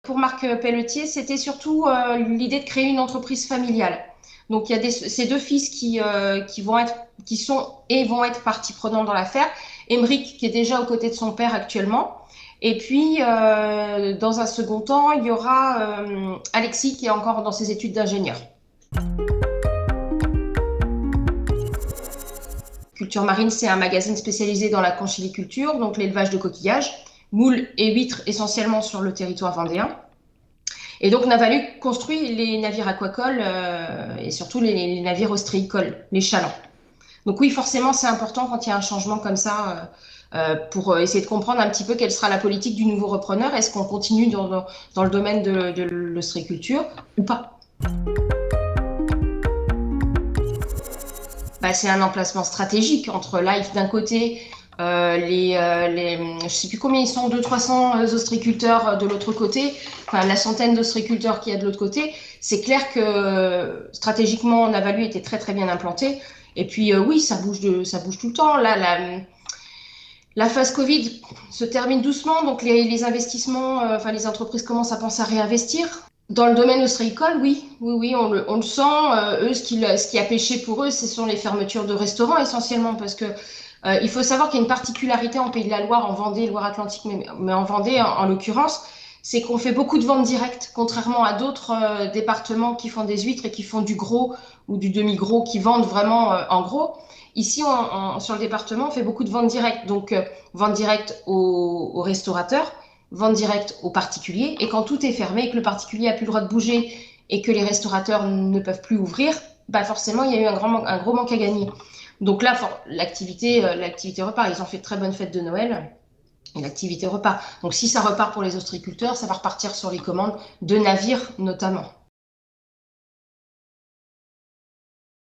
Pour Marc Pelletier, c'était surtout l'idée de créer une entreprise familiale. Donc il y a ces deux fils qui sont et vont être partie prenante dans l'affaire. Émeric qui est déjà aux côtés de son père actuellement. Et puis dans un second temps, il y aura Alexis qui est encore dans ses études d'ingénieur. Culture Marine, c'est un magazine spécialisé dans la conchyliculture, donc l'élevage de coquillages, moules et huîtres essentiellement sur le territoire vendéen. Et donc Navaluc construit les navires aquacoles et surtout les navires ostréicoles, les chalands. Donc oui, forcément, c'est important quand il y a un changement comme ça pour essayer de comprendre un petit peu quelle sera la politique du nouveau repreneur. Est-ce qu'on continue dans le domaine de l'ostréiculture ou pas? Bah, c'est un emplacement stratégique entre Life d'un côté, je ne sais plus combien ils sont, 200-300 ostréiculteurs de l'autre côté, enfin la centaine d'ostréiculteurs qu'il y a de l'autre côté. C'est clair que stratégiquement, Navalu était très très bien implanté. Et puis oui, ça bouge tout le temps. Là, la phase Covid se termine doucement, donc les investissements, enfin les entreprises commencent à penser à réinvestir. Dans le domaine ostréicole, oui, oui, oui, on le sent. Eux, ce qui a pêché pour eux, ce sont les fermetures de restaurants essentiellement, parce que il faut savoir qu'il y a une particularité en Pays de la Loire, en Vendée, Loire-Atlantique, mais en Vendée en l'occurrence, c'est qu'on fait beaucoup de ventes directes, contrairement à d'autres départements qui font des huîtres et qui font du gros ou du demi-gros, qui vendent vraiment en gros. Ici, sur le département, on fait beaucoup de ventes directes, donc vente directe aux restaurateurs, vente directe aux particuliers, et quand tout est fermé et que le particulier n'a plus le droit de bouger et que les restaurateurs ne peuvent plus ouvrir, bah forcément, il y a eu un gros manque à gagner. Donc là, l'activité repart. Ils ont fait de très bonnes fêtes de Noël et l'activité repart. Donc si ça repart pour les ostréiculteurs, ça va repartir sur les commandes de navires notamment.